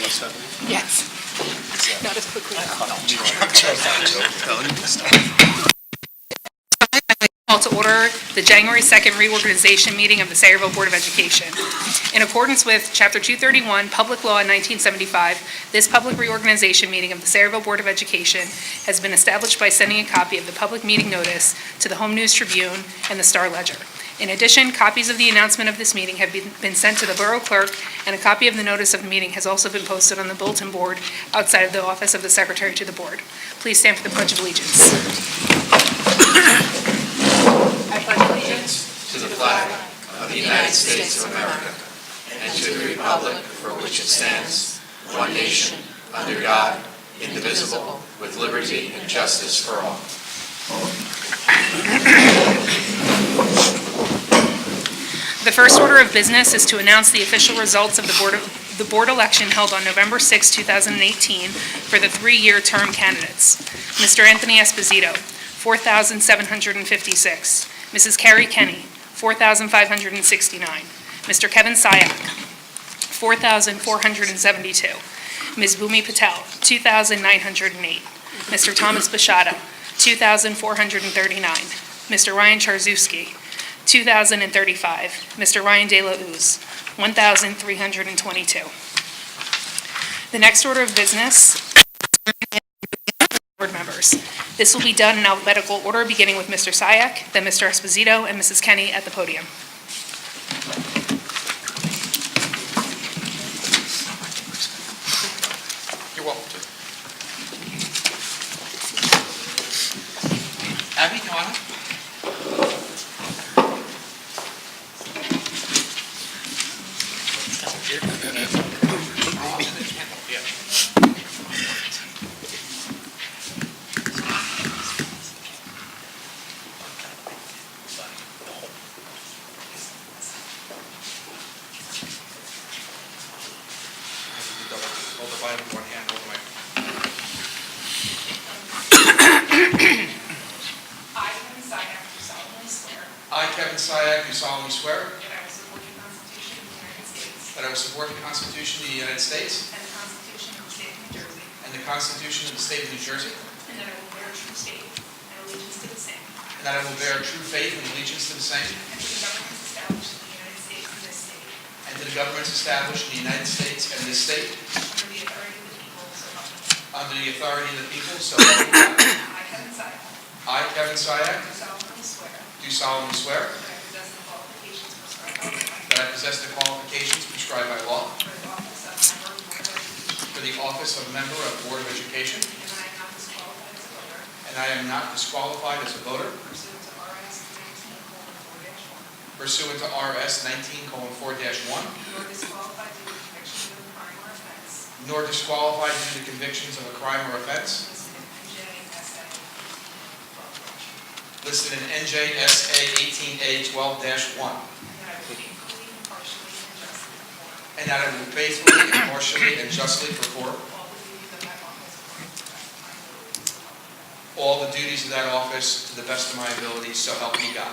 Yes. Not as quickly. Call to order the January 2nd reorganization meeting of the Sayreville Board of Education. In accordance with Chapter 231, Public Law 1975, this public reorganization meeting of the Sayreville Board of Education has been established by sending a copy of the public meeting notice to the Home News Tribune and the Star Ledger. In addition, copies of the announcement of this meeting have been sent to the Borough Clerk, and a copy of the notice of the meeting has also been posted on the bulletin board outside of the office of the Secretary to the Board. Please stand for the Pledge of Allegiance. I pledge allegiance to the flag of the United States of America and to the republic for which it stands, one nation, under God, indivisible, with liberty and justice for all. The first order of business is to announce the official results of the board election held on November 6, 2018 for the three-year term candidates. Mr. Anthony Esposito, 4,756. Mrs. Carrie Kenny, 4,569. Mr. Kevin Sayak, 4,472. Ms. Bhumi Patel, 2,908. Mr. Thomas Bashada, 2,439. Mr. Ryan Charzewski, 2,035. Mr. Ryan De La Uz, 1,322. The next order of business, board members. This will be done in alphabetical order, beginning with Mr. Sayak, then Mr. Esposito, and Mrs. Kenny at the podium. You're welcome to. Abby, come on. Hold the Bible with one hand over my. I, Kevin Sayak, do solemnly swear I, Kevin Sayak, do solemnly swear that I will support the Constitution of the United States that I will support the Constitution of the United States and the Constitution of the State of New Jersey, and the Constitution of the State of New Jersey, and that I will bear true faith and allegiance to the same, and that I will bear true faith and allegiance to the same, and to the governments established in the United States and this state, under the authority of the people, so help me God. under the authority of the people, so help me God. I, Kevin Sayak, I, Kevin Sayak, do solemnly swear do solemnly swear that I possess the qualifications prescribed by law that I possess the qualifications prescribed by law for the office of member of the Board of Education, and I am not disqualified as a voter and I am not disqualified as a voter pursuant to RS 19:4-1, nor disqualified due to convictions of a crime or offense listed in NJSA 18A 12-1, and that I will faithfully, impartially, and justly perform all the duties of that office to the best of my ability, so help me God.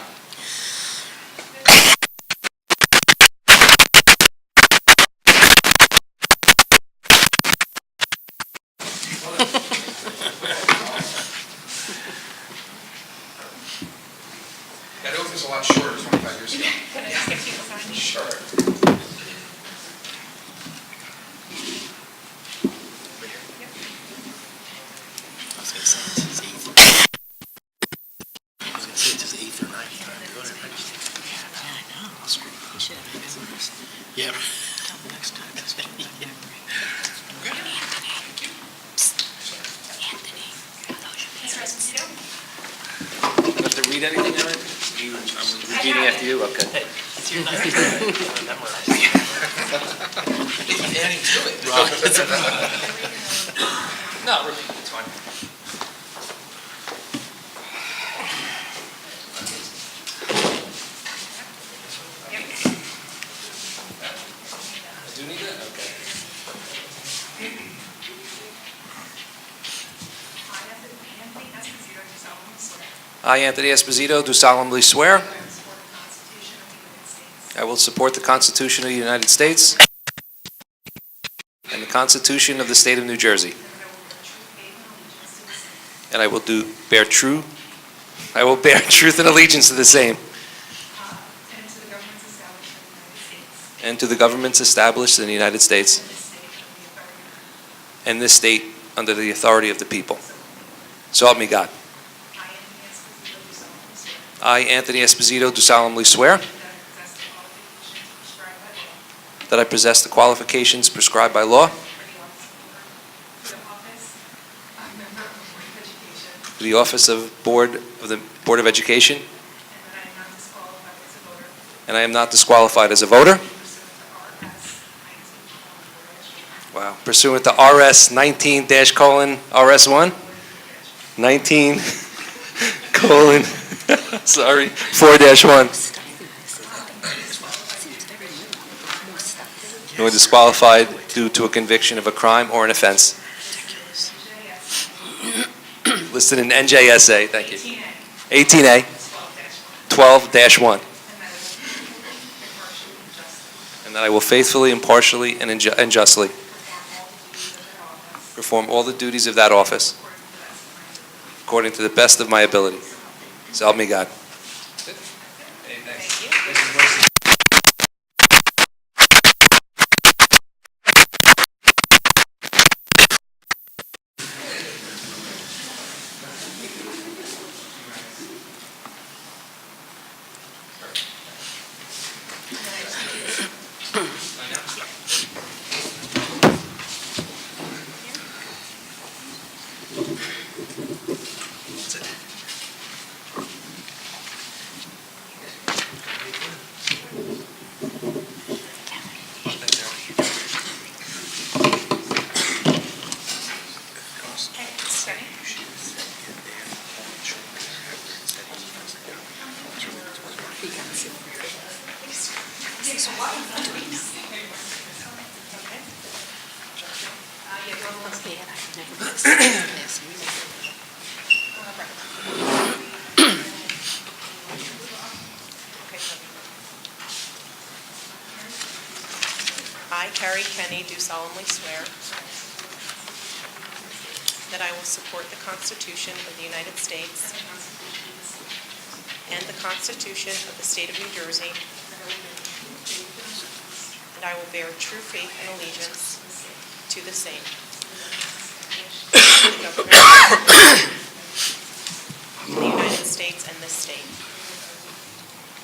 That oath is a lot shorter 25 years ago. Sure. Yeah. Do I have to read anything on it? I'm repeating after you? Okay. Keep adding to it. No, repeat, it's fine. I do need that? Okay. I, Anthony Esposito, do solemnly swear I will support the Constitution of the United States and the Constitution of the State of New Jersey. And I will bear truth and allegiance to the same. And to the governments established in the United States. And this state under the authority of the people. So help me God. I, Anthony Esposito, do solemnly swear that I possess the qualifications prescribed by law for the office of the Board of Education, and I am not disqualified as a voter. Wow. Pursuant to RS 19-RS1, 19 colon, sorry, 4-1. Nor disqualified due to a conviction of a crime or an offense listed in NJSA, thank you, 18A 12-1. And that I will faithfully, impartially, and justly perform all the duties of that office according to the best of my ability. So help me God. I, Carrie Kenny, do solemnly swear that I will support the Constitution of the United States and the Constitution of the State of New Jersey, and I will bear true faith and allegiance to the same, the government of the United States and this state,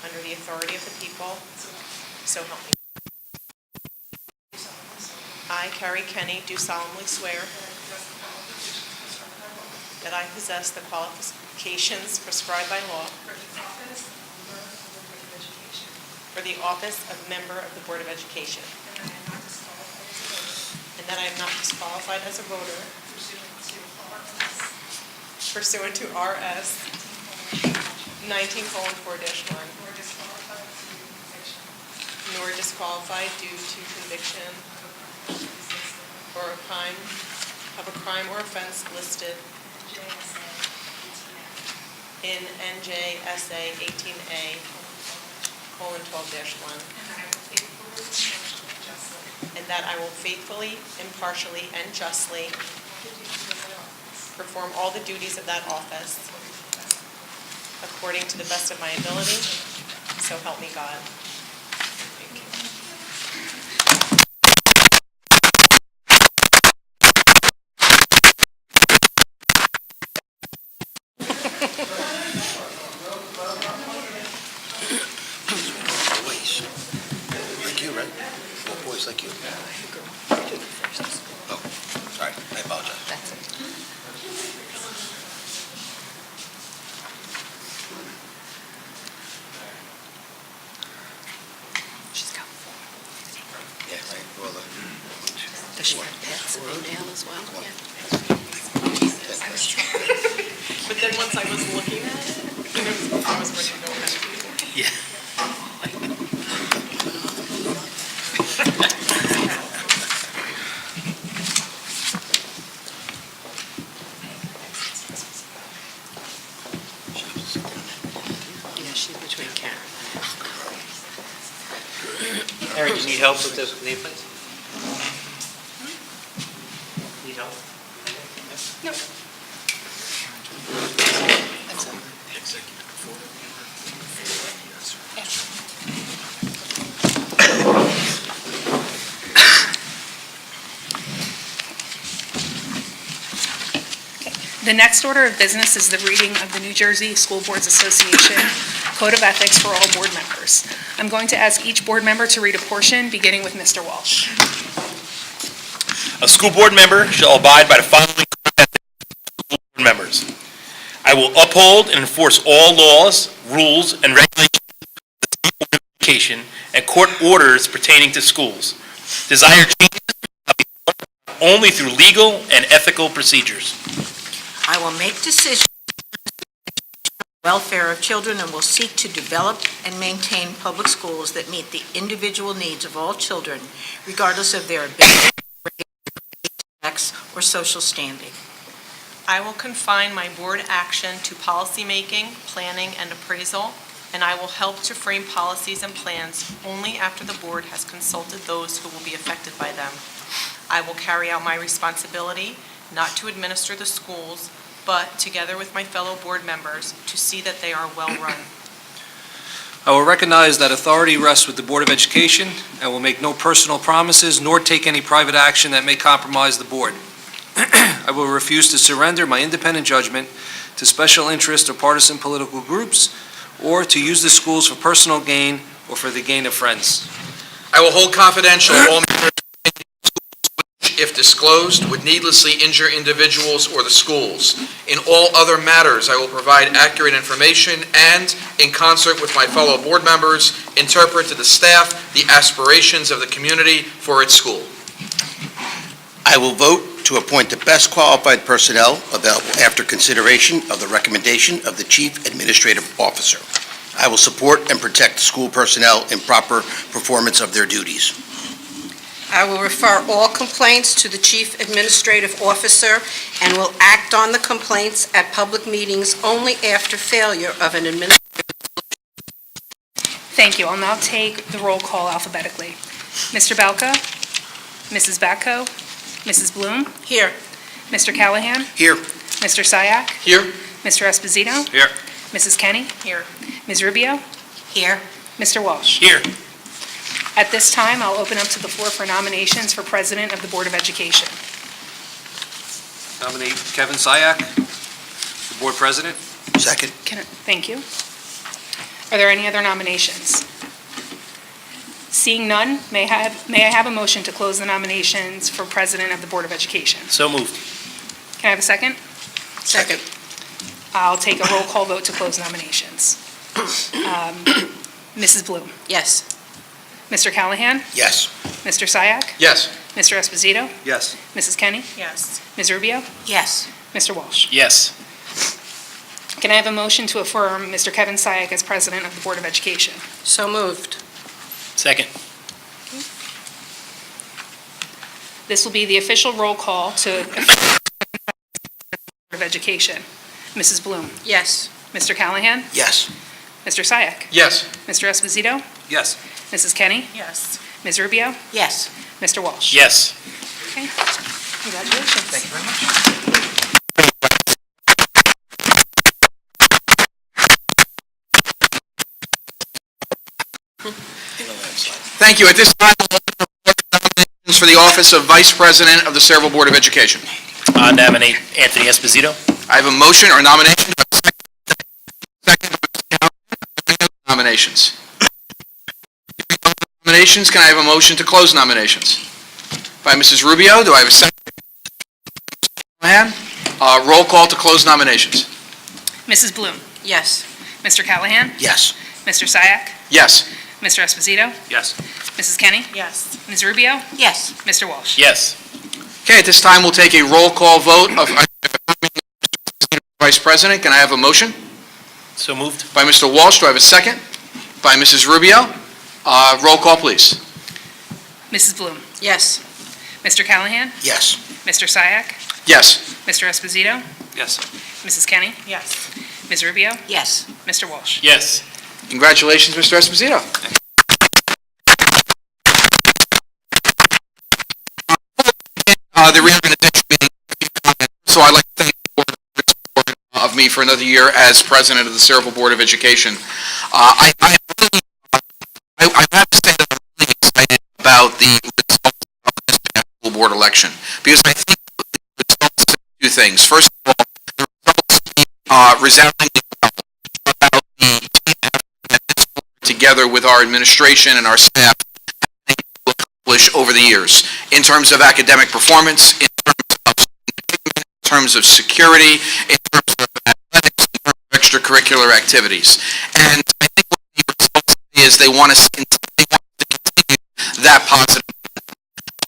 under the authority of the people, so help me. I, Carrie Kenny, do solemnly swear that I possess the qualifications prescribed by law for the office of member of the Board of Education, and that I am not disqualified as a voter pursuant to RS 19:4-1, nor disqualified due to conviction or a crime or offense listed in NJSA 18A: 12-1, and that I will faithfully, impartially, and justly perform all the duties of that office according to the best of my ability, so help me God. Thank you. Boys. Like you, right? All boys like you. Oh, sorry. I apologize. That's it. She's got four. Yeah, right. Well, Does she have pets in nail as well? Yeah. But then once I was looking at it, I was ready to go ahead. yeah. Yeah, she's between Karen and Aaron, do you need help with the nameplates? No. The next order of business is the reading of the New Jersey School Boards Association Code of Ethics for all board members. I'm going to ask each board member to read a portion, beginning with Mr. Walsh. A school board member shall abide by the following code of ethics for school board members. I will uphold and enforce all laws, rules, and regulations of the State Board of Education and court orders pertaining to schools. Desired changes shall be only through legal and ethical procedures. I will make decisions for the welfare of children and will seek to develop and maintain public schools that meet the individual needs of all children, regardless of their ability, sex, or social standing. I will confine my board action to policymaking, planning, and appraisal, and I will help to frame policies and plans only after the board has consulted those who will be affected by them. I will carry out my responsibility not to administer the schools, but together with my fellow board members, to see that they are well-run. I will recognize that authority rests with the Board of Education and will make no personal promises nor take any private action that may compromise the board. I will refuse to surrender my independent judgment to special interest or partisan political groups or to use the schools for personal gain or for the gain of friends. I will hold confidential all matters which, if disclosed, would needlessly injure individuals or the schools. In all other matters, I will provide accurate information and, in concert with my fellow board members, interpret to the staff the aspirations of the community for its school. I will vote to appoint the best qualified personnel available after consideration of the recommendation of the Chief Administrative Officer. I will support and protect school personnel in proper performance of their duties. I will refer all complaints to the Chief Administrative Officer and will act on the complaints at public meetings only after failure of an administrative. Thank you. I'll now take the roll call alphabetically. Mr. Balco? Mrs. Batco? Mrs. Bloom? Here. Mr. Callahan? Here. Mr. Syak? Here. Mr. Esposito? Here. Mrs. Kenny? Here. Ms. Rubio? Here. Mr. Walsh? Here. At this time, I'll open up to the floor for nominations for President of the Board of Education. Nominate Kevin Syak for Board President. Second. Thank you. Are there any other nominations? Seeing none, may I have a motion to close the nominations for President of the Board of Education? So moved. Can I have a second? Second. I'll take a roll call vote to close nominations. Mrs. Bloom? Yes. Mr. Callahan? Yes. Mr. Syak? Yes. Mr. Esposito? Yes. Mrs. Kenny? Yes. Ms. Rubio? Yes. Mr. Walsh? Yes. Can I have a motion to affirm Mr. Kevin Syak as President of the Board of Education? So moved. Second. This will be the official roll call to Board of Education. Mrs. Bloom? Yes. Mr. Callahan? Yes. Mr. Syak? Yes. Mr. Esposito? Yes. Mrs. Kenny? Yes. Ms. Rubio? Yes. Mr. Walsh? Yes. Okay. Congratulations. Thank you very much. Thank you. At this time, we'll open the floor for nominations for the office of Vice President of the Sayreville Board of Education. I nominate Anthony Esposito. I have a motion or nomination. Second. Nominations. Nominations. Can I have a motion to close nominations? By Mrs. Rubio. Do I have a second? Roll call to close nominations. Mrs. Bloom? Yes. Mr. Callahan? Yes. Mr. Syak? Yes. Mr. Esposito? Yes. Mrs. Kenny? Yes. Ms. Rubio? Yes. Mr. Walsh? Yes. Okay, at this time, we'll take a roll call vote of Vice President. Can I have a motion? So moved. By Mr. Walsh. Do I have a second? By Mrs. Rubio. Roll call, please. Mrs. Bloom? Yes. Mr. Callahan? Yes. Mr. Syak? Yes. Mr. Esposito? Yes. Mrs. Kenny? Yes. Ms. Rubio? Yes. Mr. Walsh? Yes. Congratulations, Mr. Esposito. The reorganization meeting me for another year as president of the Sayreville Board of Education. I have to say that I'm really excited about the results of this school board election, because I think the results do two things. First of all, the results resoundingly well about the team effort that this board, together with our administration and our staff, has been able to accomplish over the years in terms of academic performance, in terms of security, in terms of athletics, in terms of extracurricular activities. And I think what the results is they want us to continue that positive.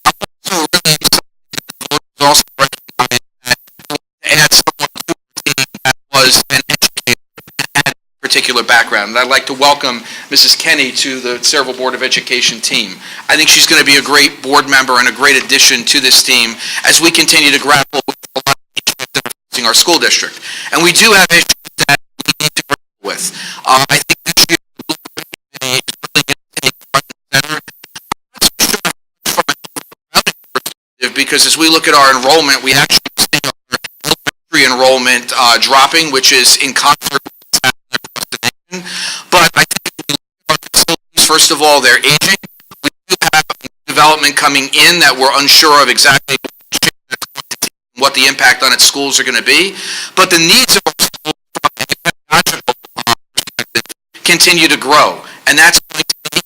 I'm also really excited that the voters also recognize that to add someone to our team that was an educator and had a particular background. And I'd like to welcome Mrs. Kenny to the Sayreville Board of Education team. I think she's going to be a great board member and a great addition to this team as we continue to grapple with a lot of issues that are facing our school district. And we do have issues that we need to grapple with. I think this year the Board Committee is really going to take front and center. I'm not so sure from an overwhelming perspective, because as we look at our enrollment, we actually see our elementary enrollment dropping, which is in concert with what's happening across the nation. But I think if we look at our facilities, first of all, they're aging. We do have development coming in that we're unsure of exactly what the impact on its schools are going to be. But the needs of our schools from a pedagogical perspective continue to grow. And that's going to mean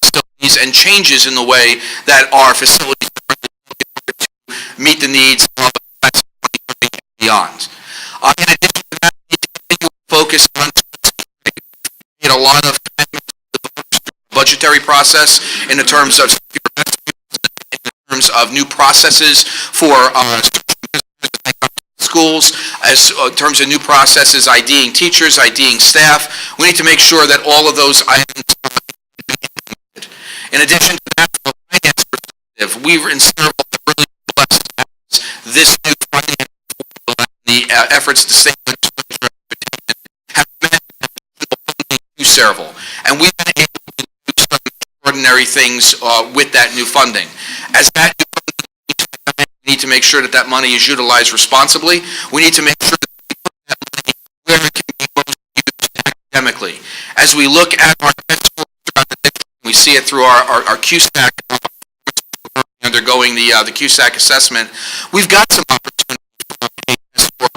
facilities and changes in the way that our facilities are to meet the needs of the class of 2030 and beyond. In addition to that, we need to continue to focus on a lot of budgetary process in the terms of new processes for schools, as in terms of new processes, IDing teachers, IDing staff. We need to make sure that all of those items are implemented. In addition to that, from a finance perspective, we in Sayreville have really blessed to have this new finance formula and the efforts to save legislature have meant funding to Sayreville. And we've been able to do some extraordinary things with that new funding. As that new funding, we need to make sure that that money is utilized responsibly. We need to make sure that we put that money where it can be most used academically. As we look at our schools throughout the district, we see it through our QSAC, undergoing the QSAC assessment. We've got some opportunities from a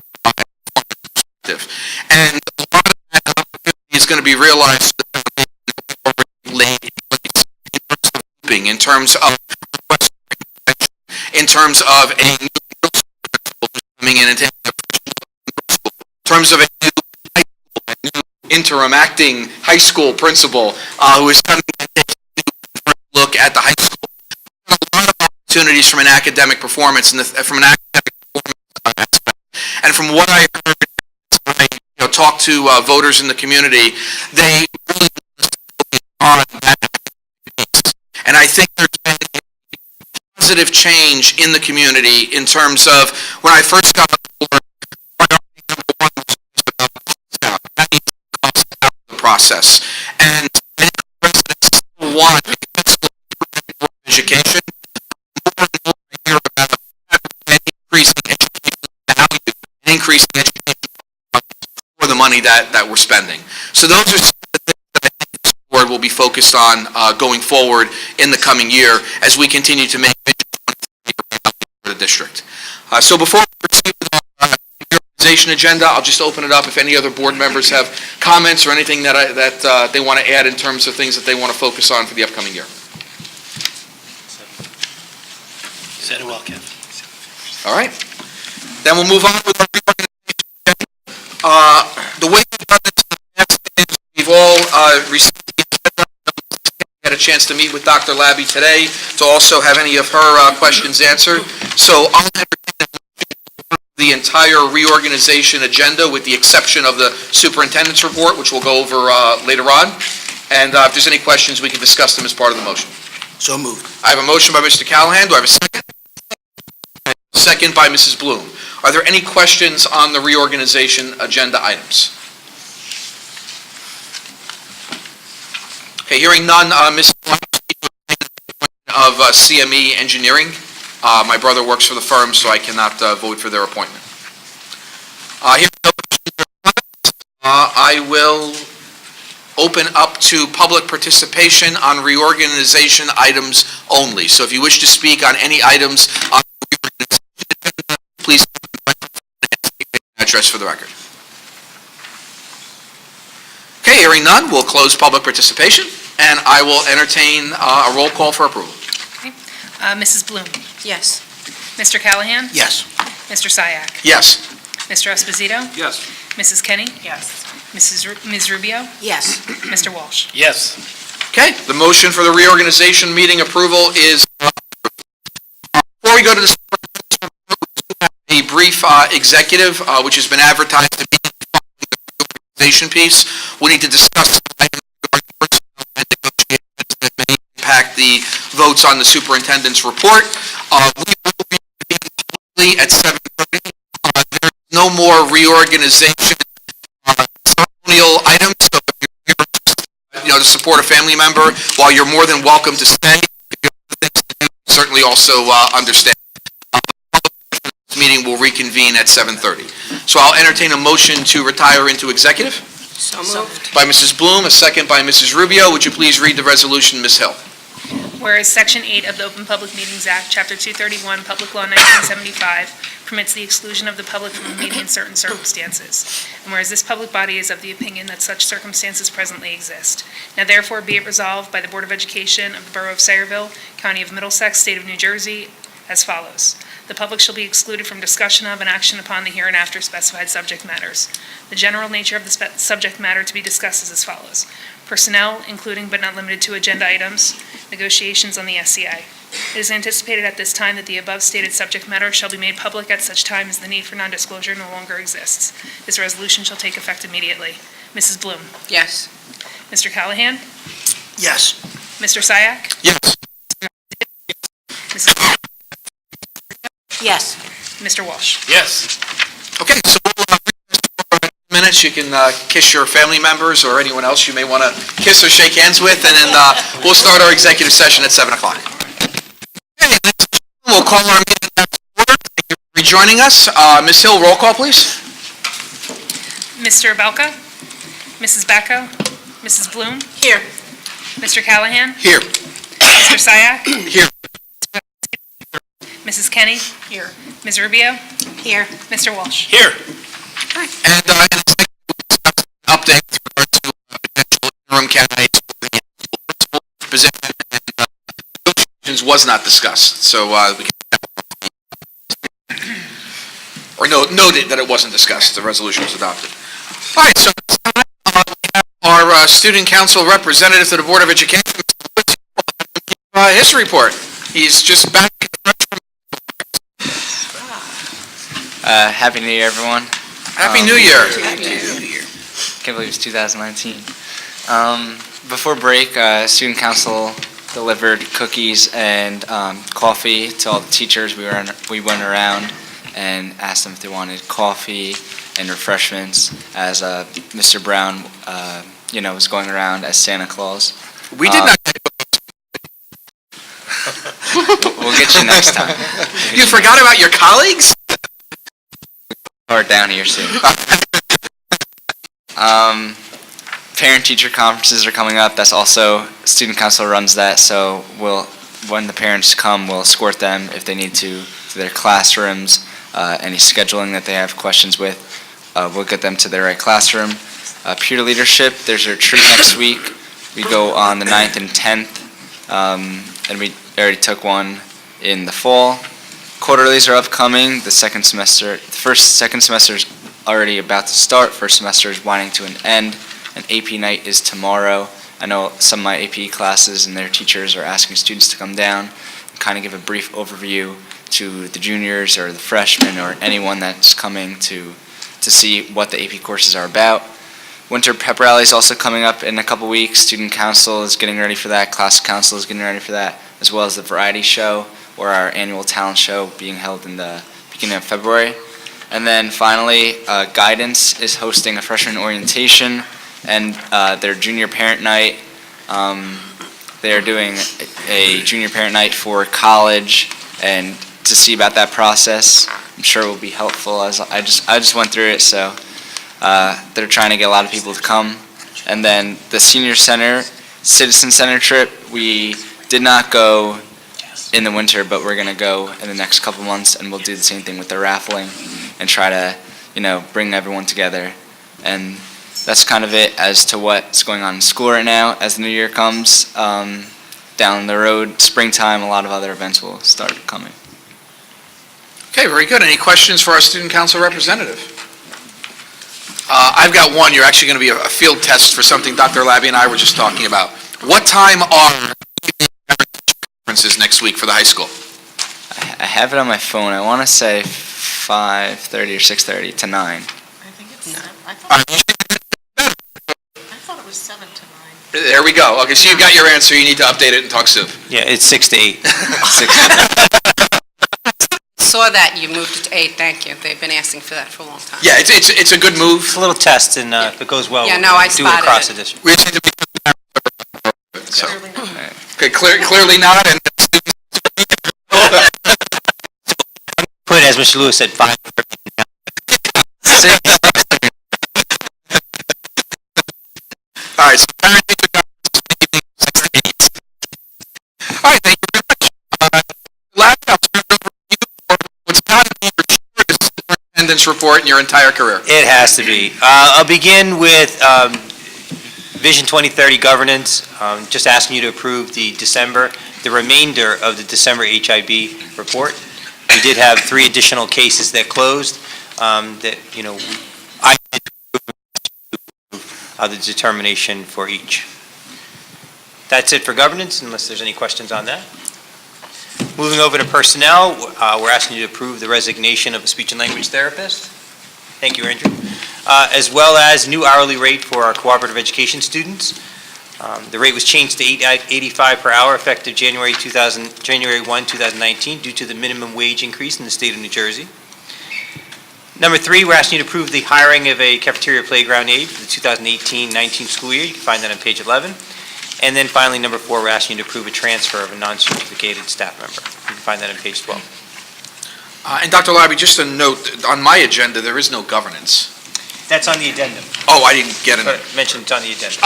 perspective. And a lot of that opportunity is going to be realized in terms of in terms of a new coming in and taking in terms of a new interim acting high school principal who is coming in and taking a look at the high school. A lot of opportunities from an academic performance and from an academic performance aspect. And from what I heard, I talked to voters in the community, they really on that. And I think there's been a positive change in the community in terms of when I first got on the board, priority number one was about cost out. That needs to cost out the process. And I think residents still want a fiscal improvement for education. More and more I hear about increasing education value and increasing education for the money that we're spending. So those are some of the things that I think this board will be focused on going forward in the coming year as we continue to make for the district. So before we proceed with the organization agenda, I'll just open it up if any other board members have comments or anything that they want to add in terms of things that they want to focus on for the upcoming year. Said it well, Kev. All right. Then we'll move on with our reorganization agenda. The way we've done this in the past is we've all received the agenda. Had a chance to meet with Dr. Labby today to also have any of her questions answered. So I'll entertain the entire reorganization agenda with the exception of the superintendent's report, which we'll go over later on. And if there's any questions, we can discuss them as part of the motion. So moved. I have a motion by Mr. Callahan. Do I have a second? Second by Mrs. Bloom. Are there any questions on the reorganization agenda items? Okay, hearing none, Ms. of CME Engineering. My brother works for the firm, so I cannot vote for their appointment. Hearing no questions or comments, I will open up to public participation on reorganization items only. So if you wish to speak on any items on reorganization, please address for the record. Okay, hearing none, we'll close public participation, and I will entertain a roll call for approval. Mrs. Bloom, Yes. Mr. Callahan, Yes. Mr. Syak, Yes. Mr. Esposito, Yes. Mrs. Kenny, Yes. Ms. Rubio, Yes. Mr. Walsh. Yes. Okay, the motion for the reorganization meeting approval is before we go to the a brief executive, which has been advertised to be the reorganization piece. We need to discuss items regarding personnel and negotiations that may impact the votes on the superintendent's report. We will be meeting publicly at 7:30. There's no more reorganization ceremonial items. So if you're here, to support a family member, while you're more than welcome to stay, if you have things to do, certainly also understand. This meeting will reconvene at 7:30. So I'll entertain a motion to retire into executive. So moved. By Mrs. Bloom, a second by Mrs. Rubio. Would you please read the resolution, Ms. Hill? Whereas Section 8 of the Open Public Meetings Act, Chapter 231, Public Law 1975, permits the exclusion of the public from a meeting in certain circumstances. And whereas this public body is of the opinion that such circumstances presently exist. Now therefore be it resolved by the Board of Education of the Borough of Sayreville, County of Middlesex, State of New Jersey, as follows. The public shall be excluded from discussion of and action upon the hereinafter specified subject matters. The general nature of the subject matter to be discussed is as follows. Personnel, including but not limited to agenda items, negotiations on the SCI. It is anticipated at this time that the above stated subject matter shall be made public at such time as the need for non-disclosure no longer exists. This resolution shall take effect immediately. Mrs. Bloom. Yes. Mr. Callahan. Yes. Mr. Syak. Yes. Mrs. Yes. Mr. Walsh. Yes. Okay, so we'll minutes. You can kiss your family members or anyone else you may want to kiss or shake hands with, and then we'll start our executive session at 7 o'clock. Okay, we'll call our meeting back to order. Thank you for rejoining us. Ms. Hill, roll call, please. Mr. Abelka. Mrs. Bacco. Mrs. Bloom. Here. Mr. Callahan. Here. Mr. Syak. Here. Mrs. Kenny. Here. Ms. Rubio. Here. Mr. Walsh. Here. And update with regard to potential interim candidates for the principal position, and negotiations was not discussed, so we can, or noted that it wasn't discussed. The resolution was adopted. All right, so we have our student council representative to the Board of Education, his report. He's just back. Happy New Year, everyone. Happy New Year. Can't believe it's 2019. Before break, student council delivered cookies and coffee to all the teachers. We went around and asked them if they wanted coffee and refreshments, as Mr. Brown, was going around as Santa Claus. We did not. We'll get you next time. You forgot about your colleagues? Hard down here soon. Parent-teacher conferences are coming up. That's also, student council runs that, so when the parents come, we'll escort them if they need to their classrooms. Any scheduling that they have questions with, we'll get them to their right classroom. Peer leadership, there's a retreat next week. We go on the 9th and 10th, and we already took one in the fall. Quarterlies are upcoming. The second semester is already about to start. First semester is winding to an end, and AP night is tomorrow. I know some of my AP classes and their teachers are asking students to come down and kind of give a brief overview to the juniors or the freshmen or anyone that's coming to see what the AP courses are about. Winter pep rally is also coming up in a couple weeks. Student council is getting ready for that. Class council is getting ready for that, as well as the variety show, or our annual talent show being held in the beginning of February. And then finally, Guidance is hosting a freshman orientation and their junior parent night. They're doing a junior parent night for college and to see about that process. I'm sure will be helpful, as I just went through it, so they're trying to get a lot of people to come. And then the senior center, citizen center trip, we did not go in the winter, but we're going to go in the next couple months, and we'll do the same thing with the raffling and try to, bring everyone together. And that's kind of it as to what's going on in school right now. As the new year comes, down the road, springtime, a lot of other events will start coming. Okay, very good. Any questions for our student council representative? I've got one. You're actually going to be a field test for something Dr. Labby and I were just talking about. What time are conferences next week for the high school? I have it on my phone. I want to say 5:30 or 6:30 to 9. I think it's 7. I thought it was 7 to 9. There we go. Okay, so you've got your answer. You need to update it and talk soon. Yeah, it's 6 to 8. Saw that you moved it to 8, thank you. They've been asking for that for a long time. Yeah, it's a good move. It's a little test, and if it goes well, Yeah, no, I we'll do it spotted across it. the district. We just need to be so. Clearly not. Okay, clearly not. And Put it, as Mr. Lewis said, 5. all right. So all right. Thank you very much. Last, I'll turn it over to you for what's not in your superintendent's report in your entire career. It has to be. I'll begin with Vision 2030 governance. Just asking you to approve the remainder of the December HIB report. We did have 3 additional cases that closed that, I did the determination for each. That's it for governance, unless there's any questions on that. Moving over to personnel, we're asking you to approve the resignation of a speech and language therapist. Thank you, Andrew. As well as new hourly rate for our cooperative education students. The rate was changed to $8.85 per hour effective January 1, 2019 due to the minimum wage increase in the state of New Jersey. Number 3, we're asking you to approve the hiring of a cafeteria playground aide for the 2018-19 school year. You can find that on page 11. And then finally, number 4, we're asking you to approve a transfer of a non-certificated staff member. You can find that on page 12. And Dr. Labby, just a note, on my agenda, there is no governance. That's on the addendum. Oh, I didn't get it. Mentioned it's on the addendum.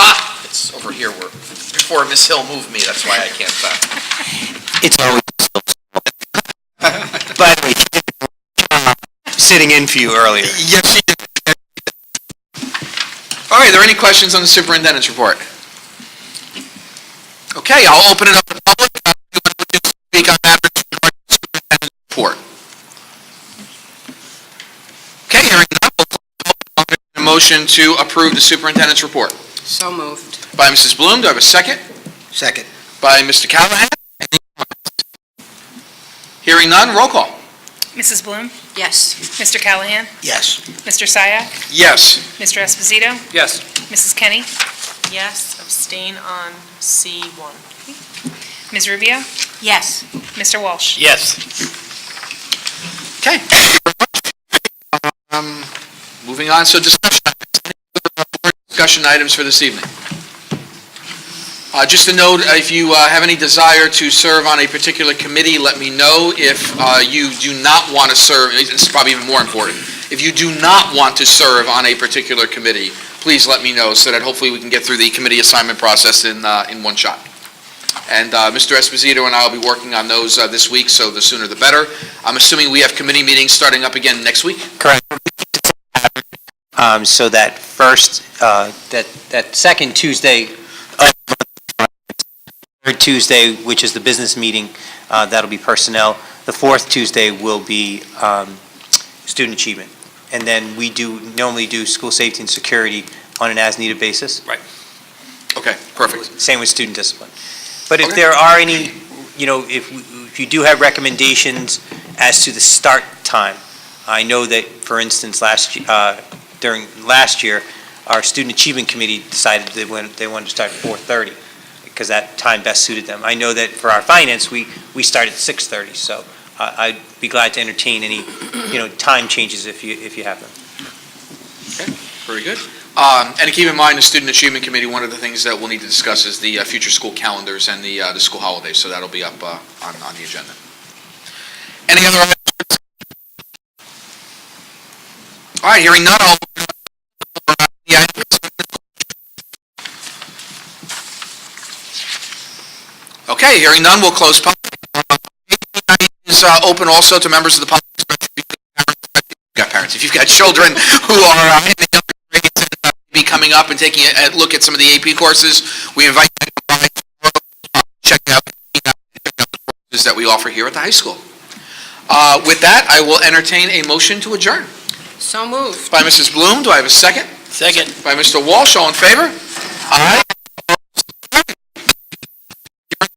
It's over here before Miss Hill moved me, that's why I can't. It's always By the way, sitting in for you earlier. Yes, she did. All right, are there any questions on the superintendent's report? Okay, I'll open it up to the public. Anyone wishing to speak on matters regarding the superintendent's report? Okay, hearing none, I'll make a motion to approve the superintendent's report. So moved. By Mrs. Bloom, do I have a second? Second. By Mr. Callahan? Any comments? Hearing none, roll call. Mrs. Bloom? Yes. Mr. Callahan? Yes. Mr. Syak? Yes. Mr. Esposito? Yes. Mrs. Kenny? Yes, abstain on C1. Ms. Rubio? Yes. Mr. Walsh? Yes. Okay. Moving on, so discussion items for this evening. Just a note, if you have any desire to serve on a particular committee, let me know. If you do not want to serve, this is probably even more important. If you do not want to serve on a particular committee, please let me know so that hopefully we can get through the committee assignment process in one shot. And Mr. Esposito and I will be working on those this week, so the sooner the better. I'm assuming we have committee meetings starting up again next week? Correct. So that second Tuesday, third Tuesday, which is the business meeting, that'll be personnel. The fourth Tuesday will be student achievement. And then we normally do school safety and security on an as-needed basis. Right. Okay, perfect. Same with student discipline. But if Okay. there are any, if you do have recommendations as to the start time, I know that, for instance, during last year, our student achievement committee decided they wanted to start at 4:30 because that time best suited them. I know that for our finance, we start at 6:30, so I'd be glad to entertain any, time changes if you have them. Okay, very good. And keep in mind, the Student Achievement Committee, one of the things that we'll need to discuss is the future school calendars and the school holidays, so that'll be up on the agenda. Any other items? All right, hearing none, I'll... Okay, hearing none, we'll close public. Is open also to members of the public. Got parents. If you've got children who are in the younger grades and be coming up and taking a look at some of the AP courses, we invite you to come by, check out the courses that we offer here at the high school. With that, I will entertain a motion to adjourn. So moved. By Mrs. Bloom, do I have a second? Second. By Mr. Walsh, all in favor? Aye.